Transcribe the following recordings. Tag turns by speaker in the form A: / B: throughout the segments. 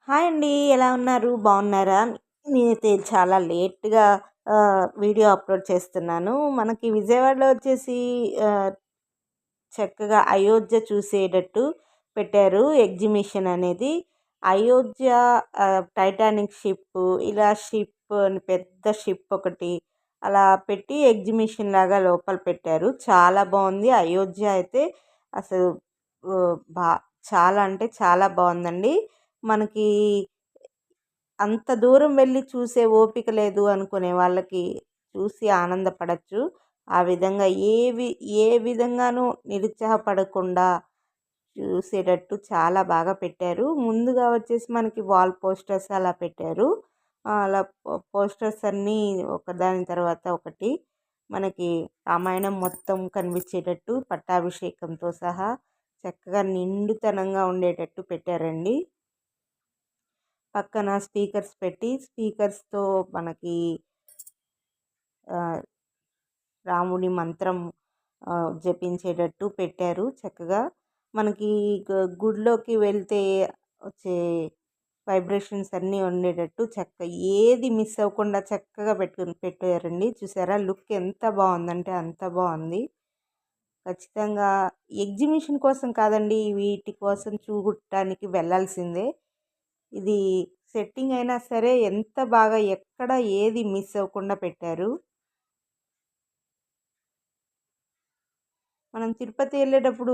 A: Hi అండి. ఎలా ఉన్నారు? బాగున్నారా? నేనైతే చాలా లేట్‌గా వీడియో అప్‌లోడ్ చేస్తున్నాను. మనకి విజయవాడలో వచ్చేసి ఆహ్, చక్కగా అయోధ్య చూసేటట్టు పెట్టారు ఎగ్జిబిషన్ అనేది. అయోధ్య టైటానిక్ షిప్పు, ఇలా షిప్ అని పెద్ద షిప్ ఒకటి అలా పెట్టి ఎగ్జిబిషన్ లాగా లోపల పెట్టారు. చాలా బావుంది. అయోధ్య అయితే అసలు ఆహ్, బా చాలా అంటే చాలా బావుందండి. మనకి అంత దూరం వెళ్లి చూసే ఓపిక లేదు అనుకునే వాళ్ళకి చూసి ఆనందపడొచ్చు. ఆ విధంగా ఏ విధంగానూ నిరుత్సాహపడకుండా చూసేటట్టు చాలా బాగా పెట్టారు. ముందుగా వచ్చేసి మనకి వాల్ పోస్టర్స్ అలా పెట్టారు. అలా పోస్టర్స్ అన్నీ ఒకదాని తర్వాత ఒకటి మనకి రామాయణం మొత్తం కనిపించేటట్టు పట్టాభిషేకంతో సహా చక్కగా నిండుతనంగా ఉండేటట్టు పెట్టారండి. పక్కన స్పీకర్స్ పెట్టి స్పీకర్స్‌తో మనకి ఆహ్, రాముడి మంత్రం జపించేటట్టు పెట్టారు చక్కగా. మనకి గుడిలోకి వెళ్తే వచ్చే వైబ్రేషన్స్ అన్నీ ఉండేటట్టు ఏది మిస్ అవ్వకుండా చక్కగా పెట్టారండి. చూసారా లుక్ ఎంత బావుందంటే అంత బావుంది. ఖచ్చితంగా ఎగ్జిబిషన్ కోసం కాదండి, వీటి కోసం చూడటానికి వెళ్ళాల్సిందే. ఇది సెట్టింగ్ అయినా సరే ఎంత బాగా ఎక్కడ ఏది మిస్ అవ్వకుండా పెట్టారు. మనం తిరుపతి వెళ్ళేటప్పుడు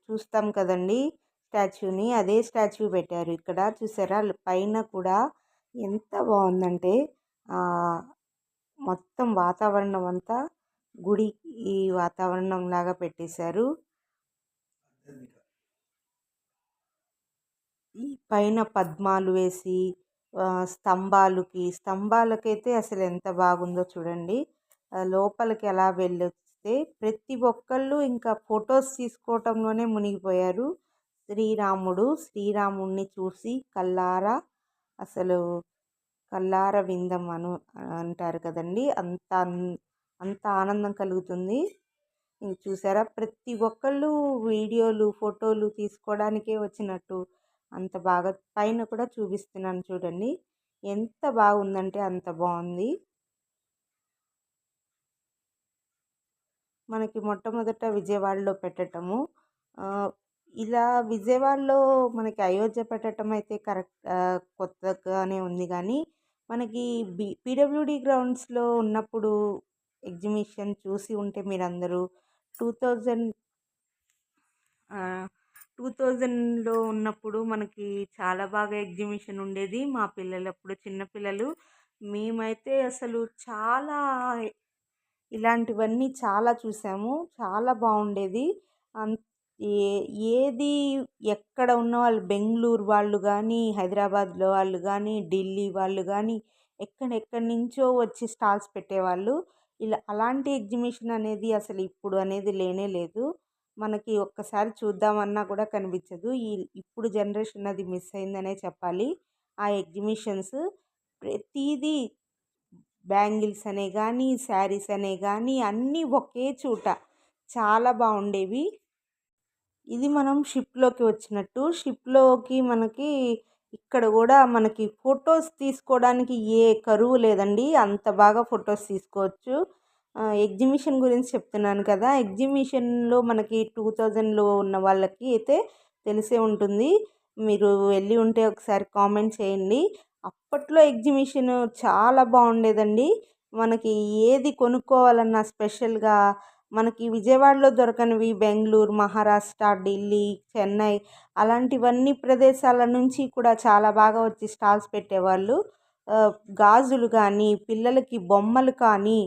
A: చూస్తాం కదండీ స్టాచ్యూని. అదే స్టాచ్యూ పెట్టారు ఇక్కడ. చూసారా పైన కూడా ఎంత బావుందంటే ఆహ్, మొత్తం వాతావరణం అంతా గుడి ఈ వాతావరణంలాగా పెట్టేశారు. ఈ పైన పద్మాలు వేసి స్తంభాలకైతే అసలు ఎంత బాగుందో చూడండి. లోపలికి ఎలా వెళ్ళొస్తే ప్రతి ఒక్కళ్ళు ఇంకా ఫొటోస్ తీసుకోవటంలోనే మునిగిపోయారు. శ్రీరాముడిని చూసి అసలు కల్లార విందం అంటారు కదండీ! అంత ఆనందం కలుగుతుంది. చూసారా ప్రతి ఒక్కళ్ళు వీడియోలు, ఫోటోలు తీసుకోవడానికే వచ్చినట్టు అంత బాగా పైన కూడా చూపిస్తున్నాను చూడండి. ఎంత బాగుందంటే అంత బావుంది. మనకి మొట్టమొదట విజయవాడలో పెట్టటము. ఆహ్, ఇలా విజయవాడలో మనకి అయోధ్య పెట్టటం అయితే కొత్తగానే ఉంది గానీ, మనకి పీడబ్ల్యూడీ గ్రౌండ్స్‌లో ఉన్నప్పుడు ఎగ్జిబిషన్ చూసి ఉంటే మీరందరూ 2000 ఆహ్, 2000లో ఉన్నప్పుడు మనకి చాలా బాగా ఎగ్జిబిషన్ ఉండేది. మా పిల్లలప్పుడు చిన్న పిల్లలు. మేమైతే అసలు చాలా ఇలాంటివన్నీ చాలా చూసాము. చాలా బావుండేది. అన్ ఏ ఏది ఎక్కడ ఉన్నవాళ్ళు బెంగుళూరు వాళ్ళు గానీ, హైదరాబాద్‌లో వాళ్ళు గానీ, ఢిల్లీ వాళ్ళు గానీ, ఎక్కడెక్కడి నుంచో వచ్చి స్టాల్స్ పెట్టేవాళ్ళు. అలాంటి ఎగ్జిబిషన్ అనేది అసలు ఇప్పుడు అనేది లేనే లేదు. మనకి ఒక్కసారి చూద్దామన్నా కూడా కనిపించదు. ఇప్పుడు జనరేషన్ అది మిస్ అయిందనే చెప్పాలి. ఆ ఎగ్జిబిషన్స్ ప్రతీదీ బ్యాంగిల్స్ అనే గానీ, శారీస్ అనే గానీ అన్నీ ఒకే చోట చాలా బావుండేవి. ఇది మనం షిప్‌లోకి వచ్చినట్టు. షిప్‌లోకి మనకి ఇక్కడ గూడా మనకి ఫోటోస్ తీసుకోవడానికి ఏ కరువు లేదండి. అంత బాగా ఫోటోస్ తీసుకోవచ్చు. ఎగ్జిబిషన్ గురించి చెప్తున్నాను కదా! ఎగ్జిబిషన్‌లో మనకి 2000లో ఉన్న వాళ్ళకి అయితే తెలిసే ఉంటుంది. మీరు వెళ్ళి ఉంటే ఒకసారి కామెంట్ చేయండి. అప్పట్లో ఎగ్జిబిషన్ చాలా బాగుండేదండి. మనకి ఏది కొనుక్కోవాలన్నా స్పెషల్‌గా మనకి విజయవాడలో దొరకనివి బెంగుళూరు, మహారాష్ట్ర, ఢిల్లీ, చెన్నై అలాంటివన్నీ ప్రదేశాల నుంచి కూడా చాలా బాగా వచ్చి స్టాల్స్ పెట్టేవాళ్ళు. గాజులు కానీ, పిల్లలకి బొమ్మలు కానీ,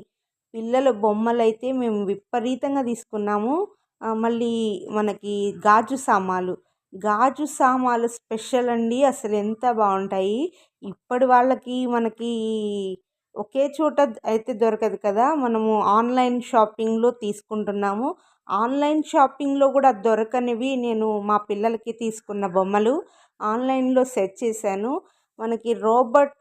A: పిల్లల బొమ్మలైతే మేము విపరీతంగా తీసుకున్నాము. మళ్ళీ మనకి గాజు సామాలు స్పెషల్ అండి. అసలు ఎంత బావుంటాయి. ఇప్పటి వాళ్ళకి మనకి ఒకే చోట అయితే దొరకదు కదా! మనము ఆన్‌లైన్ షాపింగ్‌లో తీసుకుంటున్నాము. ఆన్‌లైన్ షాపింగ్‌లో కూడా దొరకనివి నేను మా పిల్లలకి తీసుకున్న బొమ్మలు ఆన్‌లైన్‌లో సెర్చ్ చేశాను. మనకి రోబోట్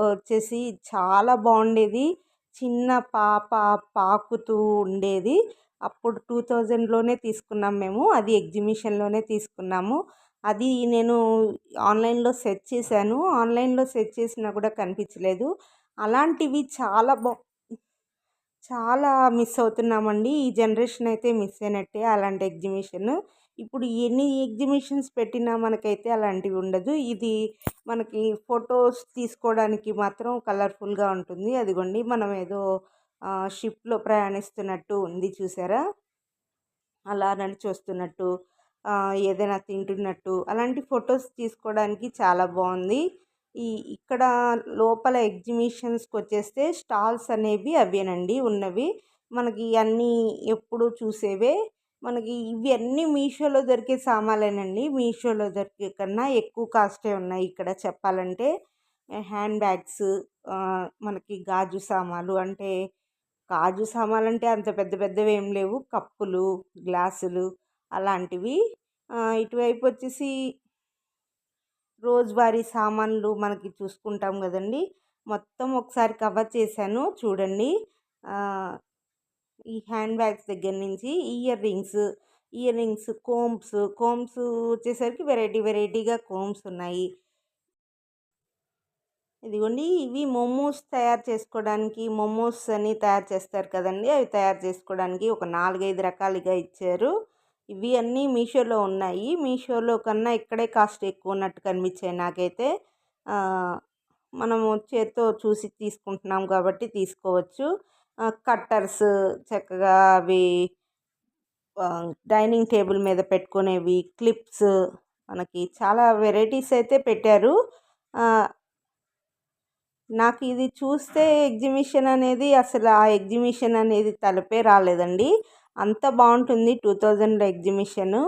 A: వచ్చేసి చాలా బాగుండేది. చిన్న పాప పాకుతూ ఉండేది. అప్పుడు 2000లోనే తీసుకున్నాం మేము. అది ఎగ్జిబిషన్‌లోనే తీసుకున్నాము. అది నేను ఆన్లైన్లో సెర్చ్ చేశాను. ఆన్లైన్లో సెర్చ్ చేసినా కూడా కనిపించలేదు. అలాంటివి చాలా మిస్ అవుతున్నామండి. ఈ జనరేషన్ అయితే మిస్ అయినట్టే అలాంటి ఎగ్జిబిషన్. ఇప్పుడు ఎన్ని ఎగ్జిబిషన్స్ పెట్టినా మనకైతే అలాంటివి ఉండదు. ఇది మనకి ఫొటోస్ తీసుకోవడానికి మాత్రం కలర్ఫుల్గా ఉంటుంది. అదిగోండి మనం ఏదో షిప్‌లో ప్రయాణిస్తున్నట్టు ఉంది చూసారా? అలా నడిచొస్తున్నట్టు, ఏదైనా తింటున్నట్టు అలాంటి ఫొటోస్ తీసుకోవడానికి చాలా బాగుంది. ఇక్కడ లోపల ఎగ్జిబిషన్స్‌కొచ్చేస్తే స్టాల్స్ అనేవి అవేనండి ఉన్నవి. మనకి అన్నీ ఎప్పుడూ చూసేవే. మనకి ఇవి అన్నీ మీషోలో దొరికే సామాన్లేనండి. మీషోలో దొరికే కన్నా ఎక్కువ కాస్టే ఉన్నాయి ఇక్కడ చెప్పాలంటే. హ్యాండ్ బ్యాగ్స్, మనకి గాజు సామాన్లు అంటే గాజు సామాన్లంటే అంత పెద్ద పెద్దవేం లేవు. కప్పులు, గ్లాసులు అలాంటివి. ఇటువైపు వచ్చేసి రోజువారీ సామాన్లు మనకి చూసుకుంటాం కదండీ! మొత్తం ఒకసారి కవర్ చేశాను చూడండి. ఈ హ్యాండ్ బ్యాగ్స్ దగ్గర నుంచి ఇయర్ రింగ్స్, కోంబ్స్ వచ్చేసరికి వెరైటీగా కోంబ్స్ ఉన్నాయి. ఇదిగోండి ఇవి మోమోస్ తయారు చేసుకోవడానికి, మోమోస్ అని తయారు చేస్తారు కదండీ! అవి తయారు చేసుకోవడానికి ఒక 4, 5 రకాలుగా ఇచ్చారు. ఇవి అన్నీ మీషోలో ఉన్నాయి. మీషోలో కన్నా ఇక్కడే కాస్ట్ ఎక్కువ ఉన్నట్టు కనిపించాయి నాకైతే. మనము చేత్తో చూసి తీసుకుంటున్నాం కాబట్టి తీసుకోవచ్చు. కట్టర్స్ చక్కగా అవి డైనింగ్ టేబుల్ మీద పెట్టుకునేవి, క్లిప్స్ మనకి చాలా వెరైటీస్ అయితే పెట్టారు. నాకు ఇది చూస్తే ఆ ఎగ్జిబిషన్ అనేది తలపే రాలేదండి. అంత బాగుంటుంది 2000 ఎగ్జిబిషను.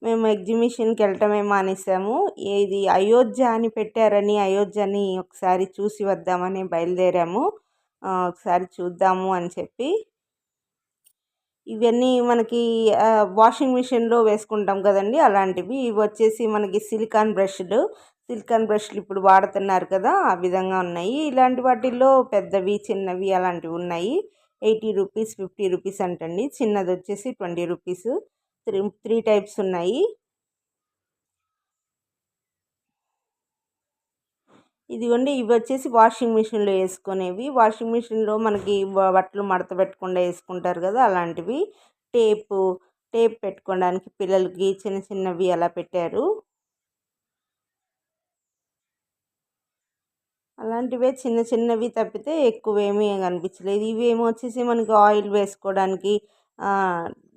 A: మేము ఎగ్జిబిషన్కి వెళ్ళటమే మానేసాము. ఇది అయోధ్య అని పెట్టారని అయోధ్యని ఒకసారి చూసి వద్దామని బయలుదేరాము. ఒకసారి చూద్దాము అని చెప్పి. ఇవన్నీ మనకి వాషింగ్ మిషన్లో వేసుకుంటాం కదండి అలాంటివి. ఇవి వచ్చేసి మనకి సిలికాన్ బ్రష్లు ఇప్పుడు వాడుతున్నారు కదా, ఆ విధంగా ఉన్నాయి. ఇలాంటి వాటిల్లో పెద్దవి చిన్నవి అలాంటివి ఉన్నాయి. 80 రూపీస్, 50 రూపీస్ అంటండి. చిన్నది వచ్చేసి 20 రూపీస్. త్రీ టైప్స్ ఉన్నాయి. ఇదిగోండి ఇవి వచ్చేసి వాషింగ్ మిషన్లో వేసుకునేవి. వాషింగ్ మిషన్లో మనకి బట్టలు మడత పెట్టకుండా వేసుకుంటారు కదా అలాంటివి. టేప్ పెట్టుకోవడానికి పిల్లలకి చిన్న చిన్నవి అలా పెట్టారు. అలాంటివే చిన్న చిన్నవి తప్పితే ఎక్కువేమీ కనిపించలేదు. ఇవేమో వచ్చేసి మనకి ఆయిల్ వేసుకోవడానికి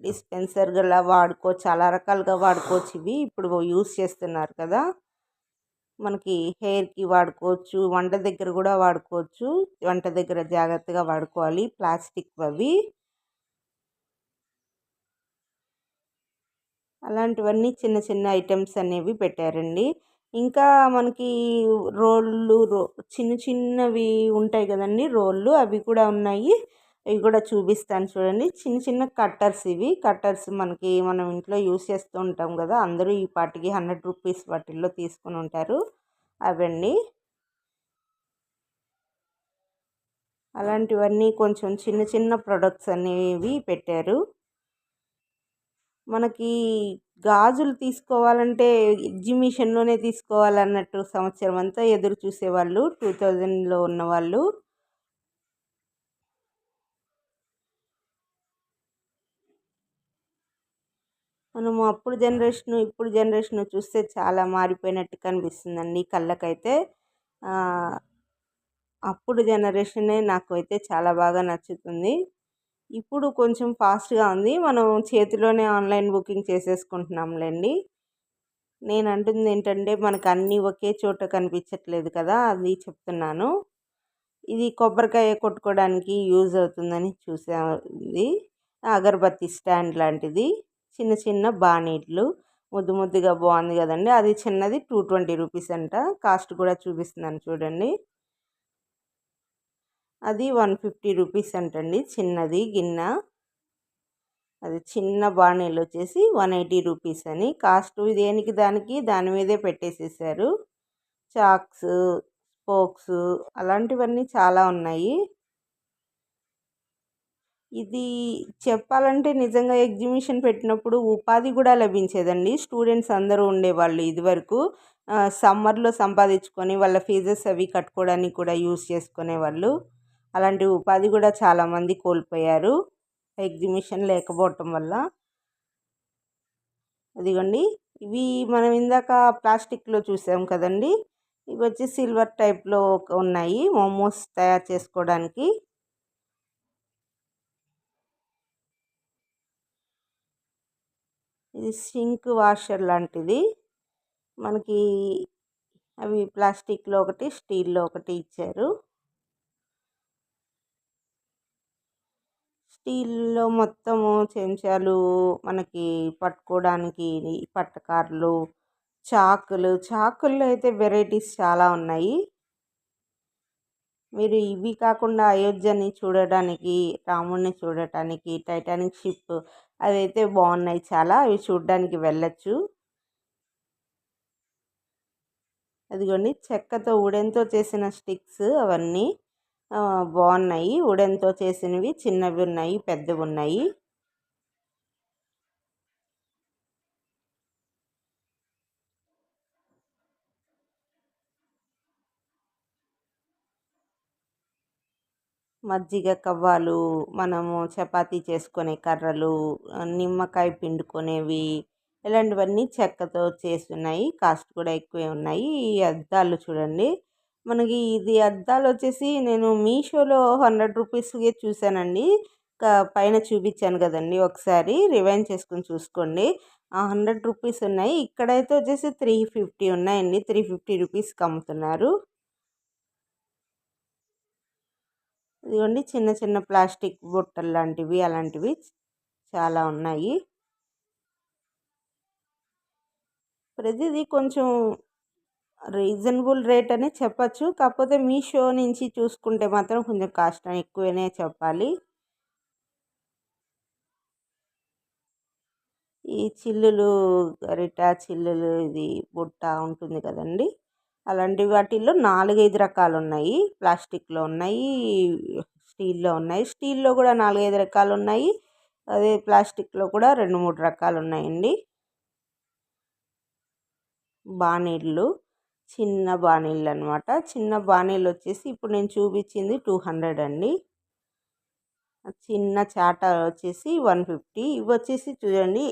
A: డిస్పెన్సర్ గలా వాడుకోవచ్చు. చాలా రకాలుగా వాడుకోవచ్చు. ఇవి ఇప్పుడు యూస్ చేస్తున్నారు కదా. మనకి హెయిర్కి వాడుకోవచ్చు, వంట దగ్గర కూడా వాడుకోవచ్చు. వంట దగ్గర జాగ్రత్తగా వాడుకోవాలి, ప్లాస్టిక్ అవి. అలాంటివన్నీ చిన్న చిన్న ఐటమ్స్ అనేవి పెట్టారండి. ఇంకా మనకి రోళ్ళు చిన్నవి ఉంటాయి కదండి రోళ్ళు, అవి కూడా ఉన్నాయి. అవి కూడా చూపిస్తాను చూడండి. చిన్న చిన్న కట్టర్స్ ఇవి. కట్టర్స్ మనం ఇంట్లో యూస్ చేస్తూ ఉంటాం కదా, అందరూ ఈ పాటికి 100 రూపీస్ వాటిల్లో తీసుకుని ఉంటారు అవండి. అలాంటివన్నీ కొంచెం చిన్న చిన్న ప్రొడక్ట్స్ అనేవి పెట్టారు. మనకి గాజులు తీసుకోవాలంటే ఎగ్జిబిషన్లోనే తీసుకోవాలన్నట్టు సంవత్సరం అంతా ఎదురు చూసేవాళ్ళు 2000లో ఉన్నవాళ్ళు. మనము ఇప్పుడు జనరేషన్ చూస్తే చాలా మారిపోయినట్టు కనిపిస్తుందండి కళ్ళకైతే. అప్పుడు జనరేషనే నాకైతే చాలా బాగా నచ్చుతుంది. ఇప్పుడు కొంచెం ఫాస్ట్గా ఉంది. మనం చేతిలోనే ఆన్లైన్ బుకింగ్ చేసేసుకుంటున్నాంలేండి. నేను అంటుంది ఏంటంటే మనకు అన్నీ ఒకే చోట కనిపించట్లేదు కదా, అది చెప్తున్నాను. ఇది కొబ్బరికాయ కొట్టుకోవడానికి యూజ్ అవుతుందని చూసాది. అగరబత్తి స్టాండ్ లాంటిది. చిన్న చిన్న బాణీలు ముద్దుగా బాగుంది కదండి. అది చిన్నది 220 రూపీస్ అంట. కాస్ట్ కూడా చూపిస్తున్నాను చూడండి. అది 150 రూపీస్ అంటండి చిన్నది గిన్నె. అది చిన్న బాణీలు వచ్చేసి 180 రూపీస్ అని కాస్ట్. దేనికి దాని మీదే పెట్టేసేసారు. చాక్స్, స్పోక్స్ అలాంటివన్నీ చాలా ఉన్నాయి. ఇది చెప్పాలంటే నిజంగా ఎగ్జిబిషన్ పెట్టినప్పుడు ఉపాధి కూడా లభించేదండి. స్టూడెంట్స్ అందరూ ఉండేవాళ్ళు ఇదివరకు. సమ్మర్‌లో సంపాదించుకొని వాళ్ళ ఫీజెస్ అవి కట్టుకోవడానికి కూడా యూజ్ చేసుకునేవాళ్ళు. అలాంటి ఉపాధి కూడా చాలామంది కోల్పోయారు ఎగ్జిబిషన్ లేకపోవటం వల్ల. అదిగోండి ఇవి మనం ఇందాక ప్లాస్టిక్‌లో చూసాం కదండీ! ఇవొచ్చి సిల్వర్ టైప్‌లో ఉన్నాయి మోమోస్ తయారు చేసుకోవడానికి. ఇది సింక్ వాషర్ లాంటిది. మనకి అవి ప్లాస్టిక్‌లో ఒకటి, స్టీల్‌లో ఒకటి ఇచ్చారు. స్టీల్‌లో మొత్తము చెంచాలు, మనకి పట్టుకోవడానికి పట్టకర్రలు, చాకుల్లో అయితే వెరైటీస్ చాలా ఉన్నాయి. మీరు ఇవి కాకుండా అయోధ్యని చూడడానికి, రాముడిని చూడటానికి, టైటానిక్ షిప్ అదైతే బాగున్నాయి చాలా. అవి చూడడానికి వెళ్ళొచ్చు. అదిగోండి చెక్కతో వుడెన్‌తో చేసిన స్టిక్స్ అవన్నీ బాగున్నాయి. వుడెన్‌తో చేసినవి చిన్నవి ఉన్నాయి, పెద్దవి ఉన్నాయి. మజ్జిగ కవ్వాలు, మనము చపాతీ చేసుకునే కర్రలు, నిమ్మకాయ పిండుకునేవి, ఇలాంటివన్నీ చెక్కతో చేసున్నాయి. కాస్ట్ కూడా ఎక్కువే ఉన్నాయి. ఈ అద్దాలు చూడండి. మనకి ఇది అద్దాలు వచ్చేసి నేను మీషోలో 100 రూపీస్‌కే చూశానండి. పైన చూపించాను కదండి ఒకసారి రివైండ్ చేసుకొని చూసుకోండి. ఆ 100 రూపీస్ ఉన్నాయి. ఇక్కడైతే వచ్చేసి 350 ఉన్నాయండి. 350 రూపీస్‌కి అమ్ముతున్నారు. ఇదిగోండి చిన్న చిన్న ప్లాస్టిక్ బుట్టలు లాంటివి అలాంటివి చాలా ఉన్నాయి. ప్రతిదీ కొంచెం రీజనబుల్ రేట్ అనే చెప్పచ్చు. కాకపోతే మీషో నుంచి చూసుకుంటే మాత్రం కొంచెం కాస్ట్ ఎక్కువనే చెప్పాలి. ఈ చిల్లులు, గరిట, చిల్లులు, ఇది బుట్ట ఉంటుంది కదండి! అలాంటి వాటిల్లో 4, 5 రకాలు ఉన్నాయి. ప్లాస్టిక్‌లో ఉన్నాయి, స్టీల్‌లో ఉన్నాయి. స్టీల్‌లో కూడా 4, 5 రకాలు ఉన్నాయి. అదే ప్లాస్టిక్‌లో కూడా 2, 3 రకాలు ఉన్నాయండి. బాణీళ్ళు, చిన్న బాణీళ్ళు అనమాట. చిన్న బాణీలు వచ్చేసి ఇప్పుడు నేను చూపించింది 200 అండి. చిన్న చాట వచ్చేసి 150. ఇవి వచ్చేసి చూడండి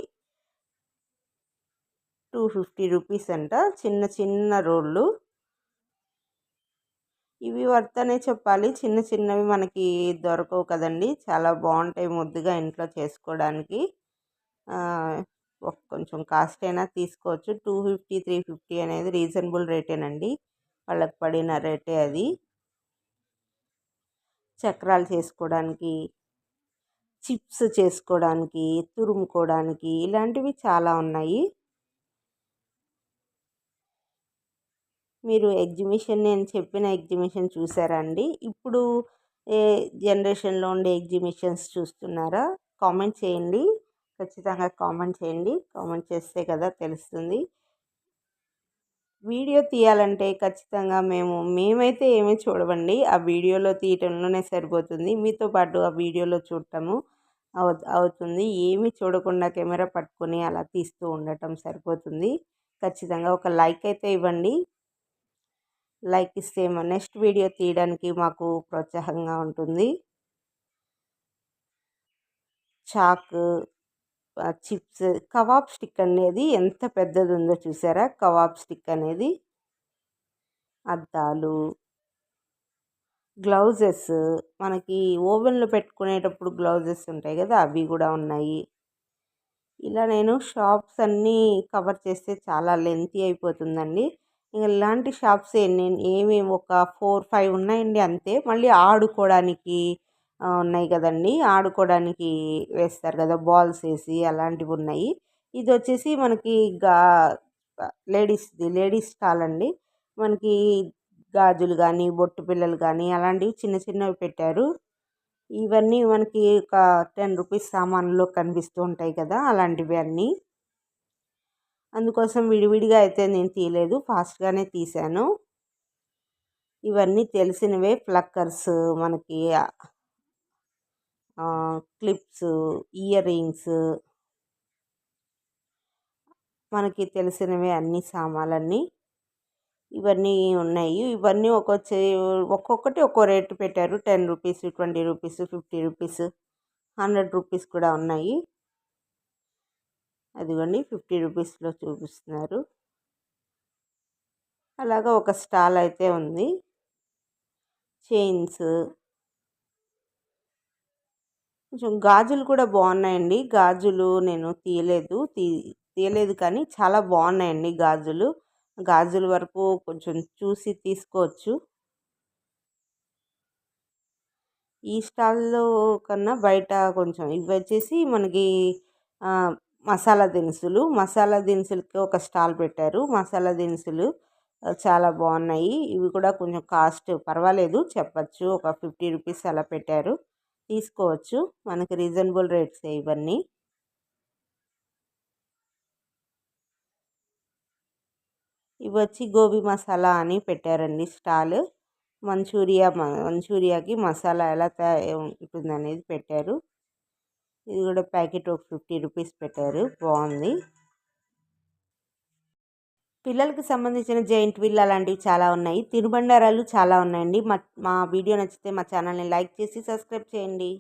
A: 250 రూపీస్ అంట. చిన్న చిన్న రోళ్ళు. ఇవి వర్త్ అనే చెప్పాలి. చిన్న చిన్నవి మనకి దొరకవు కదండి! చాలా బాగుంటాయి ముద్దుగా ఇంట్లో చేసుకోవడానికి. కొంచెం కాస్ట్ అయినా తీసుకోవచ్చు. 250, 350 అనేది రీజనబుల్ రేటేనండి. వాళ్ళకి పడిన రేటే అది. చక్రాలు చేసుకోవడానికి, చిప్స్ చేసుకోవడానికి, తురుముకోవడానికి ఇలాంటివి చాలా ఉన్నాయి. మీరు ఎగ్జిబిషన్ నేను చెప్పిన ఎగ్జిబిషన్ చూసారా అండి? ఇప్పుడు ఏ జనరేషన్‌లో ఉండే ఎగ్జిబిషన్స్ చూస్తున్నారా? కామెంట్ చేయండి. ఖచ్చితంగా కామెంట్ చేయండి. కామెంట్ చేస్తే కదా తెలుస్తుంది. వీడియో తీయాలంటే ఖచ్చితంగా మేమైతే ఏమీ చూడమండి. ఆ వీడియోలో తీయటంలోనే సరిపోతుంది. మీతో పాటు ఆ వీడియోలో చూడటము అవుతుంది. ఏమీ చూడకుండా కెమెరా పట్టుకొని అలా తీస్తూ ఉండటం సరిపోతుంది. ఖచ్చితంగా ఒక లైక్ అయితే ఇవ్వండి. లైక్ ఇస్తే నెక్స్ట్ వీడియో తీయడానికి మాకు ప్రోత్సాహంగా ఉంటుంది. చాకు, చిప్స్, కబాబ్ స్టిక్ అనేది ఎంత పెద్దది ఉందో చూసారా? కబాబ్ స్టిక్ అనేది. అద్దాలు, గ్లౌజెస్, మనకి ఓవెన్‌లో పెట్టుకునేటప్పుడు గ్లౌజెస్ ఉంటాయి కదా! అవి కూడా ఉన్నాయి. ఇలా నేను షాప్స్ అన్నీ కవర్ చేస్తే చాలా లెంతీ అయిపోతుందండి. ఇలాంటి షాప్స్ ఏమి ఒక 4, 5 ఉన్నాయండి అంతే. మళ్ళీ ఆడుకోవడానికి ఉన్నాయి కదండీ! ఆడుకోవడానికి వేస్తారు కదా! బాల్స్ వేసి అలాంటివి ఉన్నాయి. ఇది వచ్చేసి మనకి గా లేడీస్ స్టాల్ అండి. మనకి గాజులు కానీ, బొట్టు పిల్లలు కానీ అలాంటివి చిన్న చిన్నవి పెట్టారు. ఇవన్నీ మనకి ఒక 10 రూపీస్ సామాన్లలో కనిపిస్తూ ఉంటాయి కదా! అలాంటివి అన్నీ. అందుకోసం విడివిడిగా అయితే నేను తీయలేదు. ఫాస్ట్‌గానే తీశాను. ఇవన్నీ తెలిసినవే. ప్లక్కర్స్, మనకి క్లిప్స్, ఇయర్ రింగ్స్, మనకి తెలిసినవే అన్ని సామాన్లన్నీ ఇవన్నీ ఉన్నాయి. ఇవన్నీ ఒక్కొక్కటి ఒక్కో రేటు పెట్టారు. 10 రూపీస్, 20 రూపీస్, 50 రూపీస్, 100 రూపీస్ కూడా ఉన్నాయి. అదిగోండి 50 రూపీస్లో చూపిస్తున్నారు. అలాగా ఒక స్టాల్ అయితే ఉంది. చైన్స్, కొంచెం గాజులు కూడా బాగున్నాయండి. గాజులు నేను తీయలేదు కానీ చాలా బాగున్నాయండి గాజులు. గాజుల వరకు కొంచెం చూసి తీసుకోవచ్చు. ఈ స్టాల్లో కన్నా బయట కొంచెం ఇవి వచ్చేసి మనకి మసాలా దినుసులకి ఒక స్టాల్ పెట్టారు. మసాలా దినుసులు చాలా బాగున్నాయి. ఇవి కూడా కొంచెం కాస్ట్ పర్వాలేదు చెప్పచ్చు. ఒక 50 రూపీస్ అలా పెట్టారు. తీసుకోవచ్చు. మనకి రీజనబుల్ రేట్సే ఇవన్నీ. ఇవి వచ్చి గోబీ మసాలా అని పెట్టారండి స్టాల్. మంచూరియాకి మసాలా ఎలా ఉంటుందనేది పెట్టారు. ఇది కూడా ప్యాకెట్ ఒక 50 రూపీస్ పెట్టారు. బాగుంది. పిల్లలకి సంబంధించిన జెయింట్ వీల్ అలాంటివి చాలా ఉన్నాయి. తినుబండారాలు చాలా ఉన్నాయండి. మా వీడియో నచ్చితే మా ఛానల్ని లైక్ చేసి సబ్స్క్రైబ్ చేయండి.